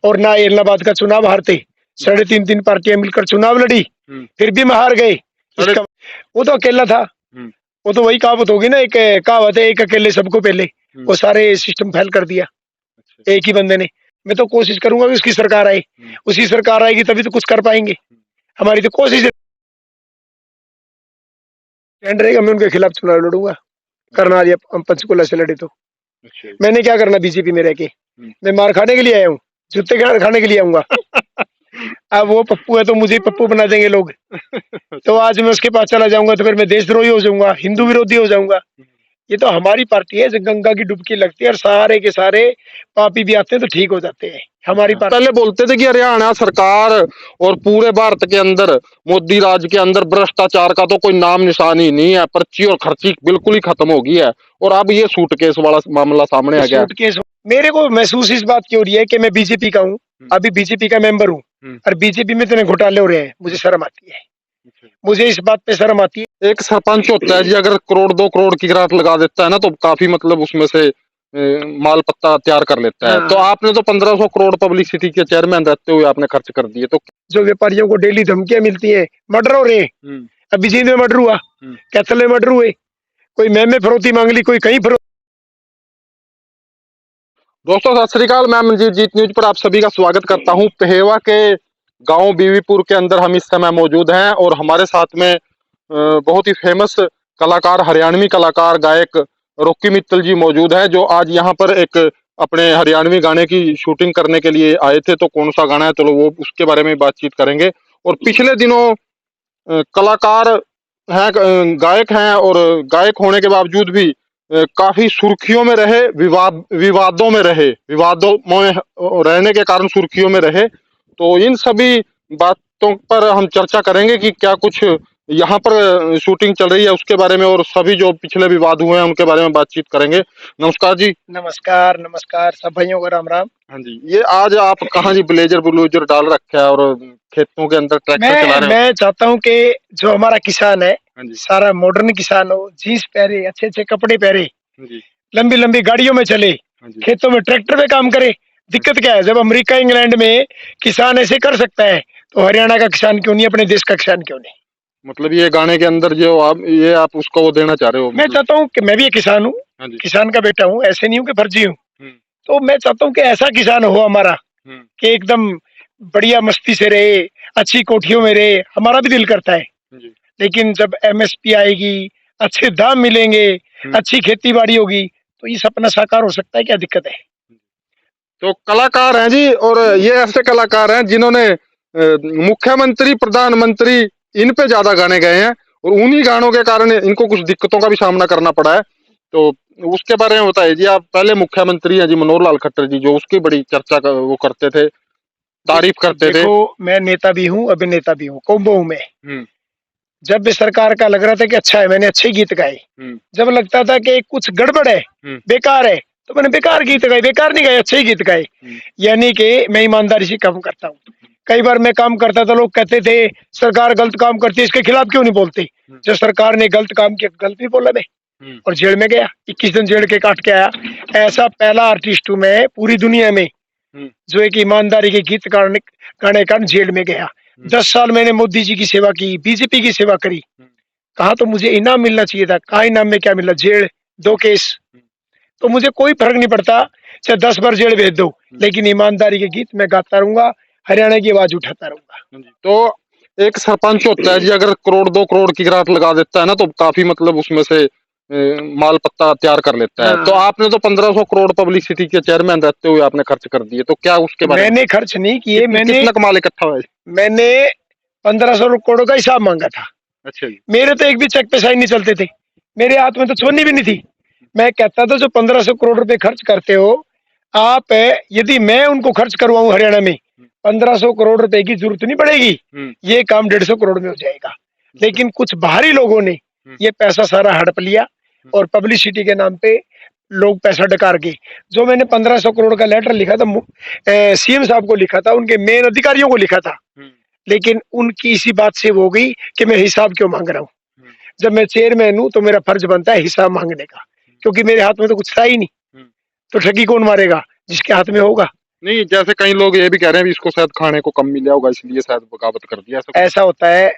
और ना इलाहाबाद का चुनाव हारते। 3.5 पार्टियां मिलकर चुनाव लड़ी, फिर भी हम हार गए। इसका वो तो अकेला था। वो तो वही कहावत होगी ना, एक कहावत है, एक अकेले सबको पहले। वो सारे सिस्टम फेल कर दिया एक ही बंदे ने। मैं तो कोशिश करूंगा कि उसकी सरकार आए, उसकी सरकार आएगी तभी तो कुछ कर पाएंगे। हमारी तो कोशिश रहेगा, मैं उनके खिलाफ चुनाव लड़ूंगा। करना दिया हम पंचकुला से लड़े तो मैंने क्या करना बीजेपी में रह के। मैं मार खाने के लिए आया हूँ, जूते खाने के लिए आऊंगा। अब वो पप्पू है तो मुझे ही पप्पू बना देंगे लोग। तो आज मैं उसके पास चला जाऊंगा तो फिर मैं देशद्रोही हो जाऊंगा, हिंदू विरोधी हो जाऊंगा। ये तो हमारी पार्टी है, जो गंगा की डुबकी लगती है और सारे के सारे पापी भी आते हैं तो ठीक हो जाते हैं। हमारी पार्टी पहले बोलते थे कि हरियाणा सरकार और पूरे भारत के अंदर, मोदी राज के अंदर भ्रष्टाचार का तो कोई नाम निशान ही नहीं है, पर्ची और खर्ची बिल्कुल ही खत्म हो गई है। और अब ये सूटकेस वाला मामला सामने आ गया। सूटकेस मेरे को महसूस इस बात की हो रही है कि मैं बीजेपी का हूँ, अभी बीजेपी का मेंबर हूँ, और बीजेपी में इतने घोटाले हो रहे हैं, मुझे शर्म आती है। मुझे इस बात पे शर्म आती है। एक सरपंच होता है जी, अगर करोड़ 2 करोड़ की ग्रांट लगा देता है ना, तो काफी मतलब उसमें से माल पत्ता तैयार कर लेता है। तो आपने तो 1500 करोड़ पब्लिसिटी के चेयरमैन रहते हुए आपने खर्च कर दिए। तो जो व्यापारियों को डेली धमकियां मिलती है, मर्डर हो रहे हैं। अभी जींद में मर्डर हुआ, कैथल में मर्डर हुए, कोई मैं फरोती मांग ली, कोई कहीं फरोती। दोस्तों सत श्री अकाल, मैं मनजीत जीत न्यूज पर आप सभी का स्वागत करता हूं। पहेवा के गांव बीवीपुर के अंदर हम इस समय मौजूद हैं और हमारे साथ में बहुत ही फेमस कलाकार, हरियाणवी कलाकार, गायक रॉकी मित्तल जी मौजूद है, जो आज यहाँ पर एक अपने हरियाणवी गाने की शूटिंग करने के लिए आए थे। तो कौन सा गाना है, चलो वो उसके बारे में बातचीत करेंगे। और पिछले दिनों कलाकार हैं, गायक हैं, और गायक होने के बावजूद भी काफी सुर्खियों में रहे, विवादों में रहे, विवादों में रहने के कारण सुर्खियों में रहे। तो इन सभी बातों पर हम चर्चा करेंगे कि क्या कुछ यहाँ पर शूटिंग चल रही है उसके बारे में, और सभी जो पिछले विवाद हुए हैं उनके बारे में बातचीत करेंगे। नमस्कार जी। नमस्कार नमस्कार, सब भाइयों को राम राम। हाँ जी, ये आज आप कहाँ जी ब्लेजर ब्लूजर डाल रखा है और खेतों के अंदर ट्रैक्टर चला रहे हो? मैं चाहता हूँ कि जो हमारा किसान है, सारा मॉडर्न किसान हो, जीन्स पहने, अच्छे अच्छे कपड़े पहने, लंबी लंबी गाड़ियों में चले, खेतों में ट्रैक्टर पे काम करे। दिक्कत क्या है, जब अमेरिका इंग्लैंड में किसान ऐसे कर सकता है तो हरियाणा का किसान क्यों नहीं, अपने देश का किसान क्यों नहीं। मतलब ये गाने के अंदर जो आप उसको वो देना चाह रहे हो? मैं चाहता हूँ कि मैं भी एक किसान हूँ, किसान का बेटा हूँ, ऐसे नहीं हूँ कि फर्जी हूँ। तो मैं चाहता हूँ कि ऐसा किसान हो हमारा कि एकदम बढ़िया मस्ती से रहे, अच्छी कोठियों में रहे। हमारा भी दिल करता है, लेकिन जब एमएसपी आएगी, अच्छे दाम मिलेंगे, अच्छी खेती बाड़ी होगी, तो ये सपना साकार हो सकता है। क्या दिक्कत है? तो कलाकार हैं जी, और ये ऐसे कलाकार हैं जिन्होंने मुख्यमंत्री, प्रधानमंत्री, इन पे ज्यादा गाने गए हैं, और उन्हीं गानों के कारण इनको कुछ दिक्कतों का भी सामना करना पड़ा है। तो उसके बारे में बताइए जी। आप पहले मुख्यमंत्री हैं जी मनोहर लाल खट्टर जी, जो उसकी बड़ी वो करते थे, तारीफ करते थे। देखो, मैं नेता भी हूँ, अभिनेता भी हूँ, कोम्बो हूँ मैं। जब भी सरकार का लग रहा था कि अच्छा है, मैंने अच्छे गीत गाए। जब लगता था कि कुछ गड़बड़ है, बेकार है, तो मैंने बेकार गीत गाए। बेकार नहीं गाए, अच्छे ही गीत गाए। यानी कि मैं ईमानदारी से काम करता हूँ। कई बार मैं काम करता था, लोग कहते थे सरकार गलत काम करती है, इसके खिलाफ क्यों नहीं बोलते। जब सरकार ने गलत काम किया, गलत भी बोला मैं, और जेल में गया, 21 दिन जेल के काट के आया। ऐसा पहला आर्टिस्ट हूँ मैं पूरी दुनिया में जो एक ईमानदारी के गीत गाने कारण जेल में गया। 10 साल मैंने मोदी जी की सेवा की, बीजेपी की सेवा करी। कहा तो मुझे इनाम मिलना चाहिए था, कहा इनाम में क्या मिला, जेल, 2 केस। तो मुझे कोई फर्क नहीं पड़ता, चाहे 10 बार जेल भेज दो, लेकिन ईमानदारी के गीत मैं गाता रहूंगा, हरियाणा की आवाज उठाता रहूंगा। तो एक सरपंच होता है जी, अगर करोड़ 2 करोड़ की ग्रांट लगा देता है ना, तो काफी मतलब उसमें से माल पत्ता तैयार कर लेता है। तो आपने तो 1500 करोड़ पब्लिसिटी के चेयरमैन रहते हुए आपने खर्च कर दिए। तो क्या उसके बारे में? मैंने खर्च नहीं किए। मैंने कितना कमाल इकट्ठा हुआ? मैंने 1500 करोड़ का हिसाब मांगा था। अच्छा जी। मेरे तो एक भी चेक पे साइन नहीं चलते थे, मेरे हाथ में तो छोनी भी नहीं थी। मैं कहता था जो 1500 करोड़ रुपए खर्च करते हो आप, यदि मैं उनको खर्च करवाऊं हरियाणा में, 1500 करोड़ रुपए की जरूरत नहीं पड़ेगी, ये काम 150 करोड़ में हो जाएगा। लेकिन कुछ बाहरी लोगों ने ये पैसा सारा हड़प लिया और पब्लिसिटी के नाम पे लोग पैसा डकार गए। जो मैंने 1500 करोड़ का लेटर लिखा था, सीएम साहब को लिखा था, उनके मेन अधिकारियों को लिखा था, लेकिन उनकी इसी बात से वो हो गई कि मैं हिसाब क्यों मांग रहा हूँ। जब मैं चेयरमैन हूं तो मेरा फर्ज बनता है हिसाब मांगने का, क्योंकि मेरे हाथ में तो कुछ था ही नहीं। तो ठगी कौन मारेगा, जिसके हाथ में होगा। नहीं, जैसे कई लोग ये भी कह रहे हैं भी इसको शायद खाने को कम मिला होगा इसलिए शायद बगावत कर दिया, ऐसा कुछ? ऐसा होता है,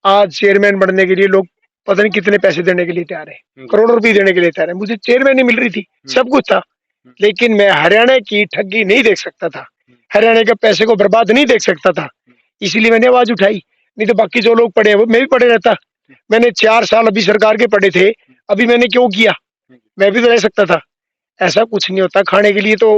आज चेयरमैन बनने के लिए लोग पता नहीं कितने पैसे देने के लिए तैयार है, करोड़ों रुपए देने के लिए तैयार है। मुझे चेयरमैन नहीं मिल रही थी, सब कुछ था, लेकिन मैं हरियाणा की ठगी नहीं देख सकता था, हरियाणा के पैसे को बर्बाद नहीं देख सकता था, इसलिए मैंने आवाज उठाई। नहीं तो बाकी जो लोग पढ़े हैं वो मैं भी पढ़े रहता। मैंने 4 साल अभी सरकार के पढ़े थे, अभी मैंने क्यों किया, मैं भी तो रह सकता था। ऐसा कुछ नहीं होता, खाने के लिए तो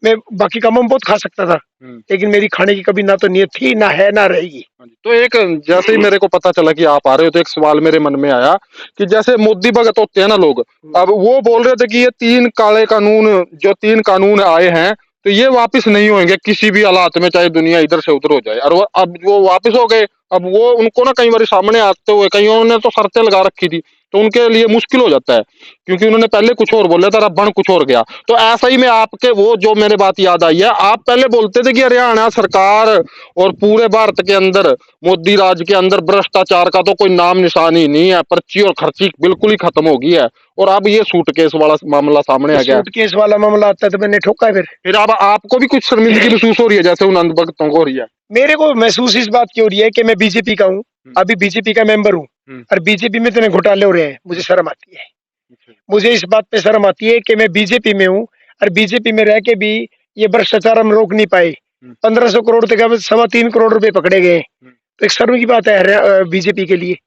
मैं बाकी कामों में बहुत खा सकता था, लेकिन मेरी खाने की कभी ना तो नीयत थी, ना है, ना रहेगी। तो एक, जैसे ही मेरे को पता चला कि आप आ रहे हो तो एक सवाल मेरे मन में आया कि जैसे मोदी भगत होते हैं ना लोग, अब वो बोल रहे थे कि ये 3 काले कानून, जो 3 कानून आए हैं तो ये वापस नहीं होंगे किसी भी हालात में, चाहे दुनिया इधर से उधर हो जाए, और अब वो वापस हो गए। अब वो उनको ना कई बार सामने आते हुए कईयों ने तो शर्तें लगा रखी थी, तो उनके लिए मुश्किल हो जाता है, क्योंकि उन्होंने पहले कुछ और बोला था, अब बन कुछ और गया। तो ऐसा ही में आपके वो जो मेरे बात याद आई है, आप पहले बोलते थे कि हरियाणा सरकार और पूरे भारत के अंदर, मोदी राज के अंदर भ्रष्टाचार का तो कोई नाम निशान ही नहीं है, पर्ची और खर्ची बिल्कुल ही खत्म हो गई है, और अब ये सूटकेस वाला मामला सामने आ गया। सूटकेस वाला मामला आता है तो मैंने ठोका। फिर अब आपको भी कुछ शर्मिंदगी महसूस हो रही है जैसे उन अंधभक्तों को हो रही है? मेरे को महसूस इस बात की हो रही है कि मैं बीजेपी का हूँ, अभी बीजेपी का मेंबर हूँ, और बीजेपी में इतने घोटाले हो रहे हैं, मुझे शर्म आती है। मुझे इस बात पे शर्म आती है कि मैं बीजेपी में हूँ, और बीजेपी में रह के भी ये भ्रष्टाचार हम रोक नहीं पाए। 1500 करोड़ तक, 3.25 करोड़ रुपए पकड़े गए, तो एक शर्म की बात है बीजेपी के लिए,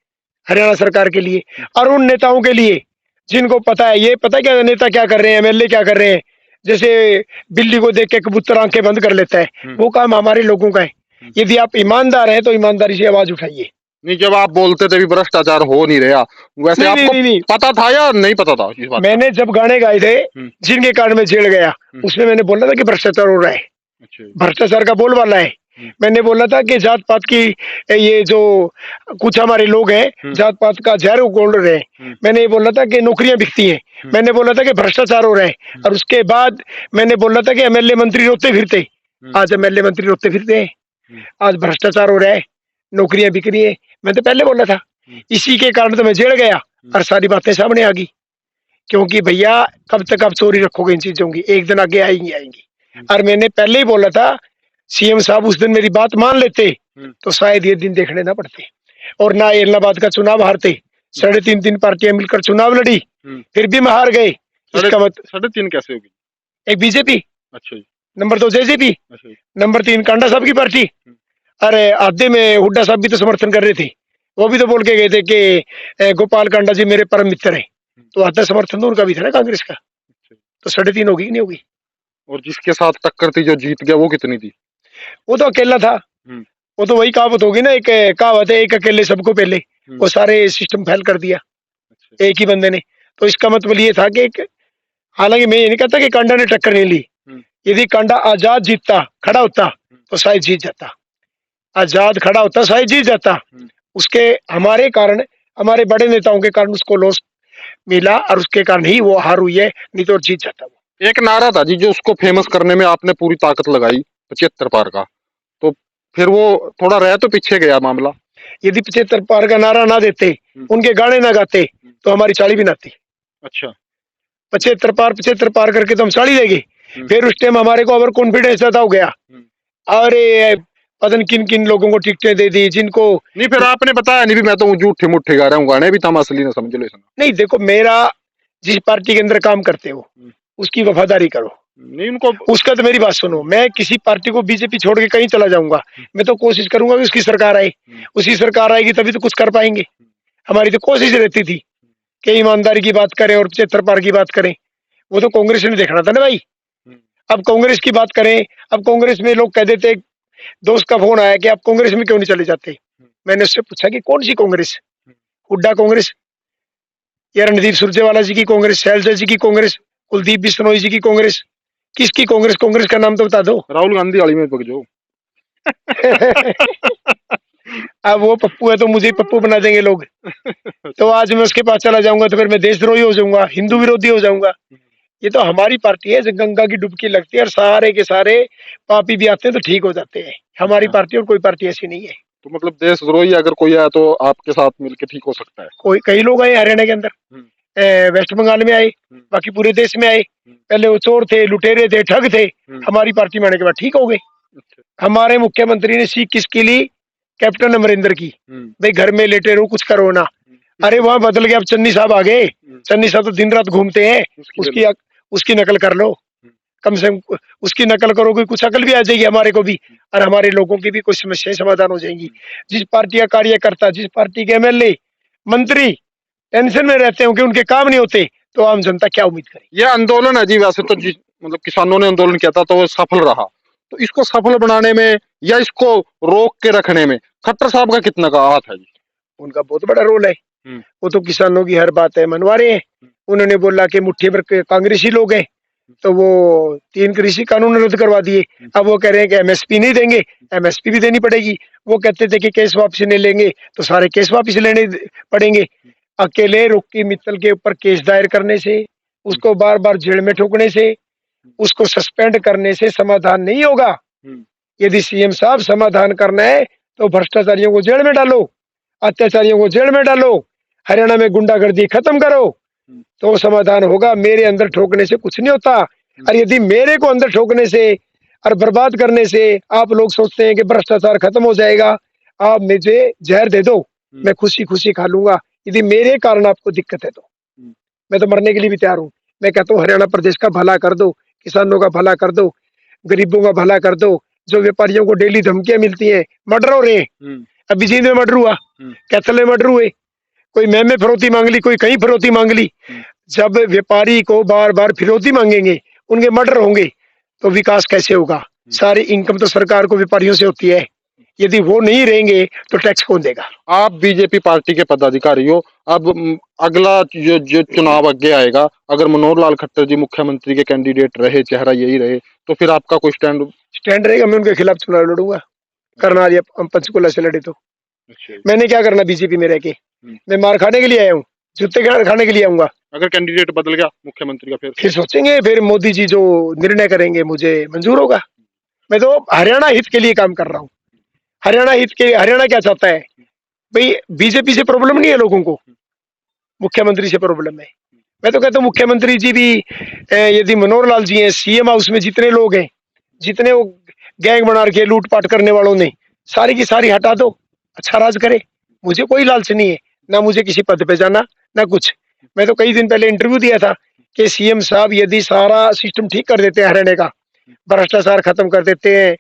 हरियाणा सरकार के लिए, और उन नेताओं के लिए जिनको पता है, ये पता है क्या नेता क्या कर रहे हैं, एमएलए क्या कर रहे हैं। जैसे बिल्ली को देख के कबूतर आंखें बंद कर लेता है, वो काम हमारे लोगों का है। यदि आप ईमानदार हैं तो ईमानदारी से आवाज उठाइए। नहीं, जब आप बोलते थे भी भ्रष्टाचार हो नहीं रहा, वैसे नहीं, आपको नहीं, नहीं, पता था या नहीं पता था इस बात? मैंने जब गाने गाए थे जिनके कारण में जेल गया, उसमें मैंने बोला था कि भ्रष्टाचार हो रहा है, भ्रष्टाचार का बोलबाला है। मैंने बोला था कि जात पात की, ये जो कुछ हमारे लोग हैं जात पात का जहर उगोल रहे हैं, मैंने ये बोला था कि नौकरियां बिकती हैं, मैंने बोला था कि भ्रष्टाचार हो रहा है, और उसके बाद मैंने बोला था कि एमएलए मंत्री रोते फिरते, आज एमएलए मंत्री रोते फिरते हैं, आज भ्रष्टाचार हो रहा है, नौकरियां बिक रही है, मैं तो पहले बोला था। इसी के कारण तो मैं जेल गया और सारी बातें सामने आ गई, क्योंकि भैया कब तक आप चोरी रखोगे इन चीजों की, एक दिन आगे आएंगी आएंगी। और मैंने पहले ही बोला था, सीएम साहब उस दिन मेरी बात मान लेते तो शायद ये दिन देखने ना पड़ते, और ना इलाहाबाद का चुनाव हारते। 3.5 पार्टियां मिलकर चुनाव लड़ी, फिर भी मैं हार गए। इसका मतलब 3.5 कैसे होगी? एक बीजेपी, अच्छा जी, नंबर 2 जेजेपी, अच्छा जी, नंबर 3 कांडा साहब की पार्टी। अरे आधे में हुड्डा साहब भी तो समर्थन कर रहे थे, वो भी तो बोल के गए थे कि गोपाल कांडा जी मेरे परम मित्र हैं, तो आधा समर्थन तो उनका भी था ना, कांग्रेस का। तो 3.5 होगी कि नहीं होगी? और जिसके साथ टक्कर थी जो जीत गया वो कितनी थी? वो तो अकेला था। वो तो वही कहावत होगी ना, एक कहावत है, एक अकेले सबको पहले, वो सारे सिस्टम फेल कर दिया एक ही बंदे ने। तो इसका मतलब ये था कि हालांकि मैं ये नहीं कहता कि कांडा ने टक्कर नहीं ली, यदि कांडा आजाद जीतता, खड़ा होता, तो शायद जीत जाता, आजाद खड़ा होता शायद जीत जाता। उसके हमारे कारण, हमारे बड़े नेताओं के कारण उसको लॉस मिला, और उसके कारण ही वो हार हुई है, नहीं तो जीत जाता वो। एक नारा था जी जो उसको फेमस करने में आपने पूरी ताकत लगाई, 75 पार का, तो फिर वो थोड़ा रह तो पीछे गया मामला। यदि 75 पार का नारा ना देते, उनके गाने ना गाते, तो हमारी 40 भी ना आती। अच्छा, 75 पार करके तो हम 40 देंगे। फिर उस टाइम हमारे को ओवर कॉन्फिडेंस ज्यादा हो गया, अरे पता नहीं किन किन लोगों को टिकटें दे दी जिनको। नहीं, फिर आपने बताया नहीं भी मैं तो झूठे मुठ्ठे गा रहा हूँ, गाने भी था असली ना, समझ लो। नहीं देखो, मेरा जिस पार्टी के अंदर काम करते हो उसकी वफादारी करो, नहीं उनको उसका तो मेरी बात सुनो। मैं किसी पार्टी को बीजेपी छोड़ के कहीं चला जाऊंगा, मैं तो कोशिश करूंगा कि उसकी सरकार आए, उसकी सरकार आएगी तभी तो कुछ कर पाएंगे। हमारी तो कोशिश रहती थी कि ईमानदारी की बात करें और 75 पार की बात करें। वो तो कांग्रेस ने देखना था ना भाई। अब कांग्रेस की बात करें, अब कांग्रेस में लोग कह देते, दोस्त का फोन आया कि आप कांग्रेस में क्यों नहीं चले जाते। मैंने उससे पूछा कि कौन सी कांग्रेस, हुड्डा कांग्रेस या रणदीप सुरजेवाला जी की कांग्रेस, शैलजा जी की कांग्रेस, कुलदीप बिश्नोई जी की कांग्रेस, किसकी कांग्रेस? कांग्रेस का नाम तो बता दो। राहुल गांधी वाली में पक जाओ। अब वो पप्पू है तो मुझे पप्पू बना देंगे लोग। तो आज मैं उसके पास चला जाऊंगा तो फिर मैं देशद्रोही हो जाऊंगा, हिंदू विरोधी हो जाऊंगा। ये तो हमारी पार्टी है, जो गंगा की डुबकी लगती है और सारे के सारे पापी भी आते हैं तो ठीक हो जाते हैं। हमारी पार्टी और कोई पार्टी ऐसी नहीं है। तो मतलब देशद्रोही अगर कोई आया तो आपके साथ मिलके ठीक हो सकता है? कोई कई लोग आए हरियाणा के अंदर, वेस्ट बंगाल में आए, बाकी पूरे देश में आए। पहले वो चोर थे, लुटेरे थे, ठग थे, हमारी पार्टी में आने के बाद ठीक हो गए। हमारे मुख्यमंत्री ने सीख किसकी ली? कैप्टन अमरिंदर की। भाई घर में लेटे रहो, कुछ करो ना। अरे वहां बदल गया, अब चन्नी साहब आ गए। चन्नी साहब तो दिन रात घूमते हैं, उसकी नकल कर लो, कम से कम उसकी नकल करोगे, कुछ अकल भी आ जाएगी हमारे को भी, और हमारे लोगों की भी कुछ समस्याएं समाधान हो जाएंगी। जिस पार्टी का कार्यकर्ता, जिस पार्टी के एमएलए मंत्री टेंशन में रहते हैं कि उनके काम नहीं होते, तो आम जनता क्या उम्मीद करे? ये आंदोलन है जी, वैसे तो मतलब किसानों ने आंदोलन किया था तो वो सफल रहा, तो इसको सफल बनाने में या इसको रोक के रखने में खट्टर साहब का कितना का हाथ है जी? उनका बहुत बड़ा रोल है। वो तो किसानों की हर बात है मनवा रहे हैं। उन्होंने बोला कि मुट्ठी भर के कांग्रेसी लोग हैं, तो वो 3 कृषि कानून रद्द करवा दिए। अब वो कह रहे हैं कि एमएसपी नहीं देंगे, एमएसपी भी देनी पड़ेगी। वो कहते थे कि केस वापसी नहीं लेंगे, तो सारे केस वापस लेने पड़ेंगे। अकेले रुक्की मित्तल के ऊपर केस दायर करने से, उसको बार बार जेल में ठोकने से, उसको सस्पेंड करने से समाधान नहीं होगा। यदि सीएम साहब समाधान करना है तो भ्रष्टाचारियों को जेल में डालो, अत्याचारियों को जेल में डालो, हरियाणा में गुंडागर्दी खत्म करो, तो समाधान होगा। मेरे अंदर ठोकने से कुछ नहीं होता। और यदि मेरे को अंदर ठोकने से और बर्बाद करने से आप लोग सोचते हैं कि भ्रष्टाचार खत्म हो जाएगा, आप मुझे जहर दे दो, मैं खुशी खुशी खा लूंगा। यदि मेरे कारण आपको दिक्कत है तो मैं तो मरने के लिए भी तैयार हूँ। मैं कहता हूँ हरियाणा प्रदेश का भला कर दो, किसानों का भला कर दो, गरीबों का भला कर दो। जो व्यापारियों को डेली धमकियां मिलती हैं, मर्डर हो रहे हैं, अभी जींद में मर्डर हुआ, कैथल में मर्डर हुए, कोई मैं फिरौती मांग ली, कोई कहीं फिरौती मांग ली। जब व्यापारी को बार बार फिरौती मांगेंगे, उनके मर्डर होंगे, तो विकास कैसे होगा? सारी इनकम तो सरकार को व्यापारियों से होती है। यदि वो नहीं रहेंगे तो टैक्स कौन देगा? आप बीजेपी पार्टी के पदाधिकारी हो, अब अगला जो चुनाव आगे आएगा, अगर मनोहर लाल खट्टर जी मुख्यमंत्री के कैंडिडेट रहे, चेहरा यही रहे, तो फिर आपका कोई स्टैंड रहेगा? मैं उनके खिलाफ चुनाव लड़ूंगा। करना पंचकुला से लड़े तो मैंने क्या करना बीजेपी में रह के? मैं मार खाने के लिए आया हूँ, जूते खाने के लिए आऊंगा। अगर कैंडिडेट बदल गया मुख्यमंत्री का, फिर सोचेंगे, फिर मोदी जी जो निर्णय करेंगे मुझे मंजूर होगा। मैं तो हरियाणा हित के लिए काम कर रहा हूँ। हरियाणा क्या चाहता है भाई? बीजेपी से प्रॉब्लम नहीं है लोगों को, मुख्यमंत्री से प्रॉब्लम है। मैं तो कहता हूँ मुख्यमंत्री जी भी, यदि मनोहर लाल जी हैं, सीएम हाउस में जितने लोग हैं, जितने वो गैंग बना के लूटपाट करने वालों ने, सारी की सारी हटा दो, अच्छा राज करे। मुझे कोई लालच नहीं है, ना मुझे किसी पद पे जाना, ना कुछ। मैं तो कई दिन पहले इंटरव्यू दिया था कि सीएम साहब यदि सारा सिस्टम ठीक कर देते हैं हरियाणा का, भ्रष्टाचार खत्म कर देते हैं,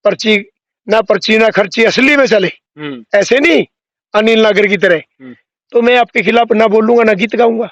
पर्ची ना खर्ची असली में चले, ऐसे नहीं अनिल नागर की तरह, तो मैं आपके खिलाफ ना बोलूंगा, ना गीत गाऊंगा।